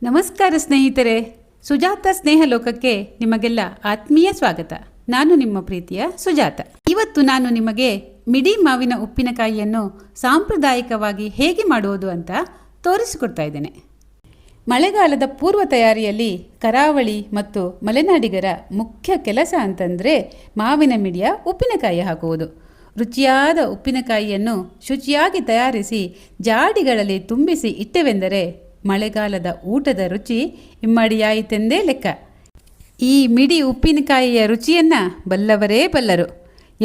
ನಮಸ್ಕಾರ ಸ್ನೇಹಿತರೆ, ಸುಜಾತ ಸ್ನೇಹ ಲೋಕಕ್ಕೆ ನಿಮಗೆಲ್ಲ ಆತ್ಮೀಯ ಸ್ವಾಗತ. ನಾನು ನಿಮ್ಮ ಪ್ರೀತಿಯ ಸುಜಾತ. ಇವತ್ತು ನಾನು ನಿಮಗೆ ಮಿಡಿ ಮಾವಿನ ಉಪ್ಪಿನಕಾಯಿಯನ್ನು ಸಾಂಪ್ರದಾಯಿಕವಾಗಿ ಹೇಗೆ ಮಾಡುವುದು ಅಂತ ತೋರಿಸಿಕೊಡ್ತಾ ಇದ್ದೇನೆ. ಮಳೆಗಾಲದ ಪೂರ್ವ ತಯಾರಿಯಲ್ಲಿ ಕರಾವಳಿ ಮತ್ತು ಮಲೆನಾಡಿಗರ ಮುಖ್ಯ ಕೆಲಸ ಅಂತಂದರೆ ಮಾವಿನ ಮಿಡಿಯ ಉಪ್ಪಿನಕಾಯಿ ಹಾಕುವುದು. ರುಚಿಯಾದ ಉಪ್ಪಿನಕಾಯಿಯನ್ನು ಶುಚಿಯಾಗಿ ತಯಾರಿಸಿ ಜಾಡಿಗಳಲ್ಲಿ ತುಂಬಿಸಿ ಇಟ್ಟೆವೆಂದರೆ ಮಳೆಗಾಲದ ಊಟದ ರುಚಿ ಇಮ್ಮಡಿಯಾಯಿತೆಂದೇ ಲೆಕ್ಕ. ಈ ಮಿಡಿ ಉಪ್ಪಿನಕಾಯಿಯ ರುಚಿಯನ್ನು ಬಲ್ಲವರೇ ಬಲ್ಲರು.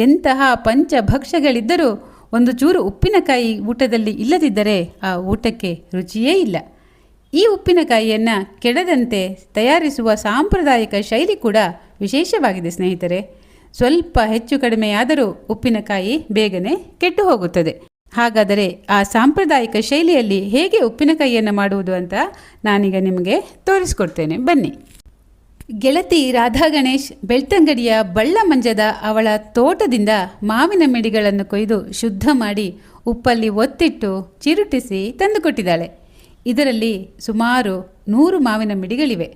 ಎಂತಹ ಪಂಚಭಕ್ಷಗಳಿದ್ದರೂ ಒಂದು ಚೂರು ಉಪ್ಪಿನಕಾಯಿ ಊಟದಲ್ಲಿ ಇಲ್ಲದಿದ್ದರೆ ಆ ಊಟಕ್ಕೆ ರುಚಿಯೇ ಇಲ್ಲ. ಈ ಉಪ್ಪಿನಕಾಯಿಯನ್ನು ಕೆಡದಂತೆ ತಯಾರಿಸುವ ಸಾಂಪ್ರದಾಯಿಕ ಶೈಲಿ ಕೂಡ ವಿಶೇಷವಾಗಿದೆ ಸ್ನೇಹಿತರೆ. ಸ್ವಲ್ಪ ಹೆಚ್ಚು ಕಡಿಮೆಯಾದರೂ ಉಪ್ಪಿನಕಾಯಿ ಬೇಗನೆ ಕೆಟ್ಟು ಹೋಗುತ್ತದೆ. ಹಾಗಾದರೆ ಆ ಸಾಂಪ್ರದಾಯಿಕ ಶೈಲಿಯಲ್ಲಿ ಹೇಗೆ ಉಪ್ಪಿನಕಾಯಿಯನ್ನು ಮಾಡುವುದು ಅಂತ ನಾನೀಗ ನಿಮಗೆ ತೋರಿಸ್ಕೊಡ್ತೇನೆ, ಬನ್ನಿ. ಗೆಳತಿ ರಾಧಾ ಗಣೇಶ್ ಬೆಳ್ತಂಗಡಿಯ ಬಳ್ಳ ಮಂಜದ ಅವಳ ತೋಟದಿಂದ ಮಾವಿನ ಮಿಡಿಗಳನ್ನು ಕೊಯ್ದು ಶುದ್ಧ ಮಾಡಿ ಉಪ್ಪಲ್ಲಿ ಒತ್ತಿಟ್ಟು ಚಿರುಟಿಸಿ ತಂದುಕೊಟ್ಟಿದ್ದಾಳೆ. ಇದರಲ್ಲಿ ಸುಮಾರು 100 ಮಾವಿನ ಮಿಡಿಗಳಿವೆ.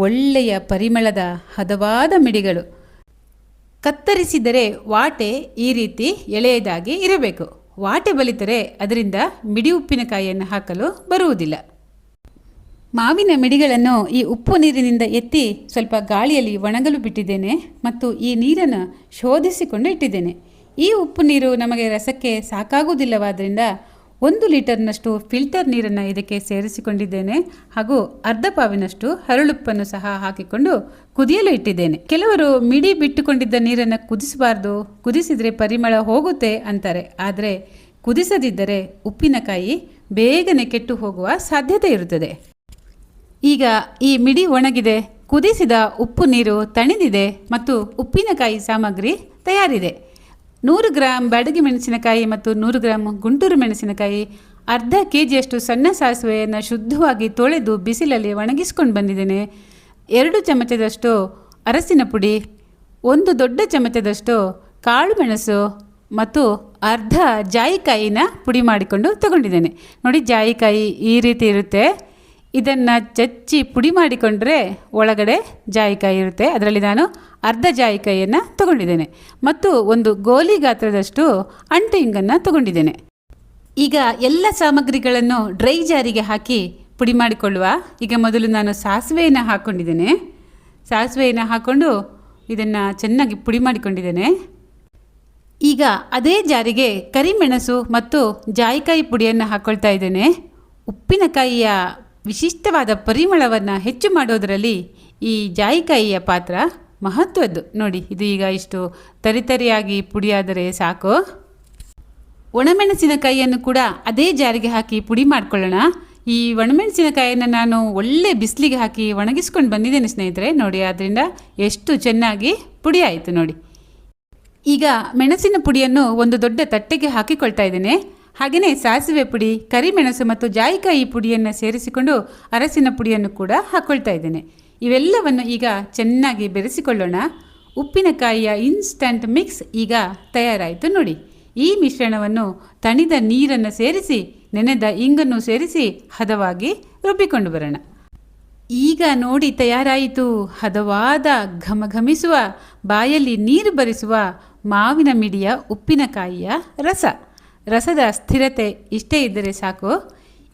ಒಳ್ಳೆಯ ಪರಿಮಳದ ಹದವಾದ ಮಿಡಿಗಳು. ಕತ್ತರಿಸಿದರೆ ವಾಟೆ ಈ ರೀತಿ ಎಳೆಯದಾಗಿ ಇರಬೇಕು. ವಾಟೆ ಬಲಿತರೆ ಅದರಿಂದ ಮಿಡಿ ಉಪ್ಪಿನಕಾಯಿಯನ್ನು ಹಾಕಲು ಬರುವುದಿಲ್ಲ. ಮಾವಿನ ಮಿಡಿಗಳನ್ನು ಈ ಉಪ್ಪು ನೀರಿನಿಂದ ಎತ್ತಿ ಸ್ವಲ್ಪ ಗಾಳಿಯಲ್ಲಿ ಒಣಗಲು ಬಿಟ್ಟಿದ್ದೇನೆ ಮತ್ತು ಈ ನೀರನ್ನು ಶೋಧಿಸಿಕೊಂಡು ಇಟ್ಟಿದ್ದೇನೆ. ಈ ಉಪ್ಪು ನೀರು ನಮಗೆ ರಸಕ್ಕೆ ಸಾಕಾಗುವುದಿಲ್ಲವಾದ್ದರಿಂದ 1 ಲೀಟರ್ನಷ್ಟು ಫಿಲ್ಟರ್ ನೀರನ್ನು ಇದಕ್ಕೆ ಸೇರಿಸಿಕೊಂಡಿದ್ದೇನೆ ಹಾಗೂ ಅರ್ಧ ಪಾವಿನಷ್ಟು ಹರಳುಪ್ಪನ್ನು ಸಹ ಹಾಕಿಕೊಂಡು ಕುದಿಯಲು ಇಟ್ಟಿದ್ದೇನೆ. ಕೆಲವರು ಮಿಡಿ ಬಿಟ್ಟುಕೊಂಡಿದ್ದ ನೀರನ್ನು ಕುದಿಸಬಾರ್ದು, ಕುದಿಸಿದರೆ ಪರಿಮಳ ಹೋಗುತ್ತೆ ಅಂತಾರೆ. ಆದರೆ ಕುದಿಸದಿದ್ದರೆ ಉಪ್ಪಿನಕಾಯಿ ಬೇಗನೆ ಕೆಟ್ಟು ಹೋಗುವ ಸಾಧ್ಯತೆ ಇರುತ್ತದೆ. ಈಗ ಈ ಮಿಡಿ ಒಣಗಿದೆ, ಕುದಿಸಿದ ಉಪ್ಪು ನೀರು ತಣಿದಿದೆ ಮತ್ತು ಉಪ್ಪಿನಕಾಯಿ ಸಾಮಗ್ರಿ ತಯಾರಿದೆ. 100 ಗ್ರಾಂ ಬ್ಯಾಡಗಿ ಮೆಣಸಿನಕಾಯಿ ಮತ್ತು 100 ಗ್ರಾಂ ಗುಂಟೂರು ಮೆಣಸಿನಕಾಯಿ, ಅರ್ಧ ಕೆಜಿಯಷ್ಟು ಸಣ್ಣ ಸಾಸಿವೆಯನ್ನು ಶುದ್ಧವಾಗಿ ತೊಳೆದು ಬಿಸಿಲಲ್ಲಿ ಒಣಗಿಸ್ಕೊಂಡು ಬಂದಿದ್ದೇನೆ. 2 ಚಮಚದಷ್ಟು ಅರಸಿನ ಪುಡಿ, 1 ದೊಡ್ಡ ಚಮಚದಷ್ಟು ಕಾಳು ಮೆಣಸು ಮತ್ತು ಅರ್ಧ ಜಾಯಿಕಾಯಿನ ಪುಡಿ ಮಾಡಿಕೊಂಡು ತಗೊಂಡಿದ್ದೇನೆ. ನೋಡಿ, ಜಾಯಿಕಾಯಿ ಈ ರೀತಿ ಇರುತ್ತೆ. ಇದನ್ನು ಚಚ್ಚಿ ಪುಡಿ ಮಾಡಿಕೊಂಡ್ರೆ ಒಳಗಡೆ ಜಾಯಿಕಾಯಿ ಇರುತ್ತೆ. ಅದರಲ್ಲಿ ನಾನು ಅರ್ಧ ಜಾಯಿಕಾಯಿಯನ್ನು ತಗೊಂಡಿದ್ದೇನೆ ಮತ್ತು 1 ಗೋಲಿ ಗಾತ್ರದಷ್ಟು ಅಂಟು ಇಂಗನ್ನು ತಗೊಂಡಿದ್ದೇನೆ. ಈಗ ಎಲ್ಲ ಸಾಮಗ್ರಿಗಳನ್ನು ಡ್ರೈ ಜಾರಿಗೆ ಹಾಕಿ ಪುಡಿ ಮಾಡಿಕೊಳ್ಳುವ. ಈಗ ಮೊದಲು ನಾನು ಸಾಸಿವೆಯನ್ನು ಹಾಕ್ಕೊಂಡಿದ್ದೇನೆ. ಸಾಸಿವೆಯನ್ನು ಹಾಕ್ಕೊಂಡು ಇದನ್ನು ಚೆನ್ನಾಗಿ ಪುಡಿ ಮಾಡಿಕೊಂಡಿದ್ದೇನೆ. ಈಗ ಅದೇ ಜಾರಿಗೆ ಕರಿಮೆಣಸು ಮತ್ತು ಜಾಯಿಕಾಯಿ ಪುಡಿಯನ್ನು ಹಾಕ್ಕೊಳ್ತಾ ಇದ್ದೇನೆ. ಉಪ್ಪಿನಕಾಯಿಯ ವಿಶಿಷ್ಟವಾದ ಪರಿಮಳವನ್ನು ಹೆಚ್ಚು ಮಾಡೋದರಲ್ಲಿ ಈ ಜಾಯಿಕಾಯಿಯ ಪಾತ್ರ ಮಹತ್ವದ್ದು. ನೋಡಿ, ಇದು ಈಗ ಇಷ್ಟು ತರಿತರಿಯಾಗಿ ಪುಡಿಯಾದರೆ ಸಾಕು. ಒಣಮೆಣಸಿನಕಾಯಿಯನ್ನು ಕೂಡ ಅದೇ ಜಾರಿಗೆ ಹಾಕಿ ಪುಡಿ ಮಾಡ್ಕೊಳ್ಳೋಣ. ಈ ಒಣಮೆಣಸಿನಕಾಯಿಯನ್ನು ನಾನು ಒಳ್ಳೆ ಬಿಸಿಲಿಗೆ ಹಾಕಿ ಒಣಗಿಸ್ಕೊಂಡು ಬಂದಿದ್ದೇನೆ ಸ್ನೇಹಿತರೆ. ನೋಡಿ, ಅದರಿಂದ ಎಷ್ಟು ಚೆನ್ನಾಗಿ ಪುಡಿ ಆಯಿತು ನೋಡಿ. ಈಗ ಮೆಣಸಿನ ಪುಡಿಯನ್ನು ಒಂದು ದೊಡ್ಡ ತಟ್ಟೆಗೆ ಹಾಕಿಕೊಳ್ತಾ ಇದ್ದೇನೆ. ಹಾಗೆಯೇ ಸಾಸಿವೆ ಪುಡಿ, ಕರಿಮೆಣಸು ಮತ್ತು ಜಾಯಿಕಾಯಿ ಪುಡಿಯನ್ನು ಸೇರಿಸಿಕೊಂಡು ಅರಸಿನ ಪುಡಿಯನ್ನು ಕೂಡ ಹಾಕ್ಕೊಳ್ತಾ ಇದ್ದೇನೆ. ಇವೆಲ್ಲವನ್ನು ಈಗ ಚೆನ್ನಾಗಿ ಬೆರೆಸಿಕೊಳ್ಳೋಣ. ಉಪ್ಪಿನಕಾಯಿಯ ಇನ್ಸ್ಟಂಟ್ ಮಿಕ್ಸ್ ಈಗ ತಯಾರಾಯಿತು ನೋಡಿ. ಈ ಮಿಶ್ರಣವನ್ನು ತಣಿದ ನೀರನ್ನು ಸೇರಿಸಿ ನೆನೆದ ಇಂಗನ್ನು ಸೇರಿಸಿ ಹದವಾಗಿ ರುಬ್ಬಿಕೊಂಡು ಬರೋಣ. ಈಗ ನೋಡಿ ತಯಾರಾಯಿತು ಹದವಾದ ಘಮಘಮಿಸುವ ಬಾಯಲ್ಲಿ ನೀರು ಬರಿಸುವ ಮಾವಿನ ಮಿಡಿಯ ಉಪ್ಪಿನಕಾಯಿಯ ರಸ. ರಸದ ಸ್ಥಿರತೆ ಇಷ್ಟೇ ಇದ್ದರೆ ಸಾಕು.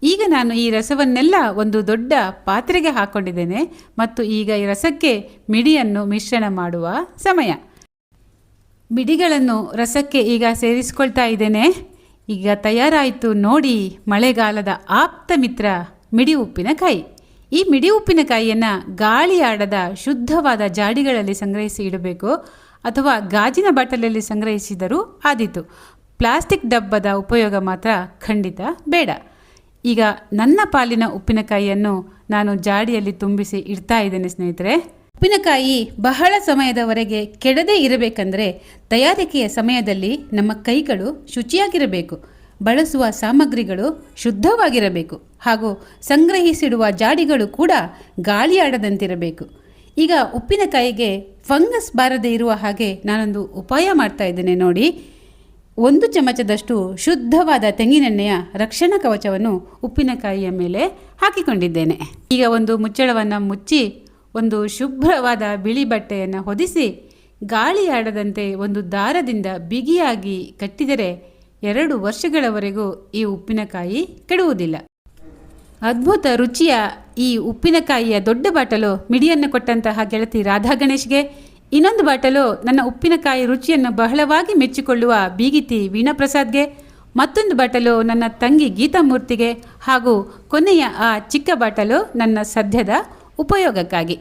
ಈಗ ನಾನು ಈ ರಸವನ್ನೆಲ್ಲ ಒಂದು ದೊಡ್ಡ ಪಾತ್ರೆಗೆ ಹಾಕ್ಕೊಂಡಿದ್ದೇನೆ ಮತ್ತು ಈಗ ಈ ರಸಕ್ಕೆ ಮಿಡಿಯನ್ನು ಮಿಶ್ರಣ ಮಾಡುವ ಸಮಯ. ಮಿಡಿಗಳನ್ನು ರಸಕ್ಕೆ ಈಗ ಸೇರಿಸ್ಕೊಳ್ತಾ ಇದ್ದೇನೆ. ಈಗ ತಯಾರಾಯಿತು ನೋಡಿ ಮಳೆಗಾಲದ ಆಪ್ತ ಮಿತ್ರ ಮಿಡಿ ಉಪ್ಪಿನಕಾಯಿ. ಈ ಮಿಡಿ ಉಪ್ಪಿನಕಾಯಿಯನ್ನು ಗಾಳಿ ಆಡದ ಶುದ್ಧವಾದ ಜಾಡಿಗಳಲ್ಲಿ ಸಂಗ್ರಹಿಸಿ ಇಡಬೇಕು ಅಥವಾ ಗಾಜಿನ ಬಾಟಲಲ್ಲಿ ಸಂಗ್ರಹಿಸಿದರೂ ಆದೀತು. ಪ್ಲಾಸ್ಟಿಕ್ ಡಬ್ಬದ ಉಪಯೋಗ ಮಾತ್ರ ಖಂಡಿತ ಬೇಡ. ಈಗ ನನ್ನ ಪಾಲಿನ ಉಪ್ಪಿನಕಾಯಿಯನ್ನು ನಾನು ಜಾಡಿಯಲ್ಲಿ ತುಂಬಿಸಿ ಇಡ್ತಾ ಇದ್ದೇನೆ ಸ್ನೇಹಿತರೆ. ಉಪ್ಪಿನಕಾಯಿ ಬಹಳ ಸಮಯದವರೆಗೆ ಕೆಡದೇ ಇರಬೇಕಂದ್ರೆ ತಯಾರಿಕೆಯ ಸಮಯದಲ್ಲಿ ನಮ್ಮ ಕೈಗಳು ಶುಚಿಯಾಗಿರಬೇಕು, ಬಳಸುವ ಸಾಮಗ್ರಿಗಳು ಶುದ್ಧವಾಗಿರಬೇಕು ಹಾಗೂ ಸಂಗ್ರಹಿಸಿಡುವ ಜಾಡಿಗಳು ಕೂಡ ಗಾಳಿಯಾಡದಂತಿರಬೇಕು. ಈಗ ಉಪ್ಪಿನಕಾಯಿಗೆ ಫಂಗಸ್ ಬಾರದೇ ಇರುವ ಹಾಗೆ ನಾನೊಂದು ಉಪಾಯ ಮಾಡ್ತಾ ಇದ್ದೇನೆ ನೋಡಿ. 1 ಚಮಚದಷ್ಟು ಶುದ್ಧವಾದ ತೆಂಗಿನೆಣ್ಣೆಯ ರಕ್ಷಣಾ ಕವಚವನ್ನು ಉಪ್ಪಿನಕಾಯಿಯ ಮೇಲೆ ಹಾಕಿಕೊಂಡಿದ್ದೇನೆ. ಈಗ ಒಂದು ಮುಚ್ಚಳವನ್ನು ಮುಚ್ಚಿ ಒಂದು ಶುಭ್ರವಾದ ಬಿಳಿ ಬಟ್ಟೆಯನ್ನು ಹೊದಿಸಿ ಗಾಳಿ ಆಡದಂತೆ ಒಂದು ದಾರದಿಂದ ಬಿಗಿಯಾಗಿ ಕಟ್ಟಿದರೆ 2 ವರ್ಷಗಳವರೆಗೂ ಈ ಉಪ್ಪಿನಕಾಯಿ ಕೆಡುವುದಿಲ್ಲ. ಅದ್ಭುತ ರುಚಿಯ ಈ ಉಪ್ಪಿನಕಾಯಿಯ ದೊಡ್ಡ ಬಾಟಲು ಮಿಡಿಯನ್ನು ಕೊಟ್ಟಂತಹ ಗೆಳತಿ ರಾಧಾ ಗಣೇಶ್ಗೆ, ಇನ್ನೊಂದು ಬಾಟಲು ನನ್ನ ಉಪ್ಪಿನಕಾಯಿ ರುಚಿಯನ್ನು ಬಹಳವಾಗಿ ಮೆಚ್ಚಿಕೊಳ್ಳುವ ಬೀಗಿತಿ ವೀಣಾ ಪ್ರಸಾದ್ಗೆ, ಮತ್ತೊಂದು ಬಾಟಲು ನನ್ನ ತಂಗಿ ಗೀತಾಮೂರ್ತಿಗೆ ಹಾಗೂ ಕೊನೆಯ ಆ ಚಿಕ್ಕ ಬಾಟಲು ನನ್ನ ಸದ್ಯದ ಉಪಯೋಗಕ್ಕಾಗಿ.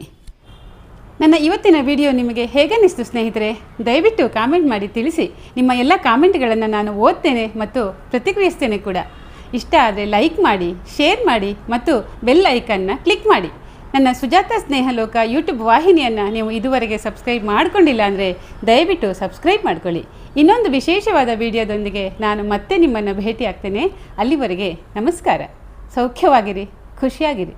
ನನ್ನ ಇವತ್ತಿನ ವಿಡಿಯೋ ನಿಮಗೆ ಹೇಗನ್ನಿಸ್ತು ಸ್ನೇಹಿತರೆ? ದಯವಿಟ್ಟು ಕಾಮೆಂಟ್ ಮಾಡಿ ತಿಳಿಸಿ. ನಿಮ್ಮ ಎಲ್ಲ ಕಾಮೆಂಟ್ಗಳನ್ನು ನಾನು ಓದ್ತೇನೆ ಮತ್ತು ಪ್ರತಿಕ್ರಿಯಿಸ್ತೇನೆ ಕೂಡ. ಇಷ್ಟ ಆದರೆ ಲೈಕ್ ಮಾಡಿ, ಶೇರ್ ಮಾಡಿ ಮತ್ತು ಬೆಲ್ ಐಕನ್ನ ಕ್ಲಿಕ್ ಮಾಡಿ. ನನ್ನ ಸುಜಾತ ಸ್ನೇಹಲೋಕ ಯೂಟ್ಯೂಬ್ ವಾಹಿನಿಯನ್ನು ನೀವು ಇದುವರೆಗೆ ಸಬ್ಸ್ಕ್ರೈಬ್ ಮಾಡಿಕೊಂಡಿಲ್ಲ ಅಂದರೆ ದಯವಿಟ್ಟು ಸಬ್ಸ್ಕ್ರೈಬ್ ಮಾಡಿಕೊಳ್ಳಿ. ಇನ್ನೊಂದು ವಿಶೇಷವಾದ ವಿಡಿಯೋದೊಂದಿಗೆ ನಾನು ಮತ್ತೆ ನಿಮ್ಮನ್ನು ಭೇಟಿ ಆಗ್ತೇನೆ. ಅಲ್ಲಿವರೆಗೆ ನಮಸ್ಕಾರ. ಸೌಖ್ಯವಾಗಿರಿ, ಖುಷಿಯಾಗಿರಿ.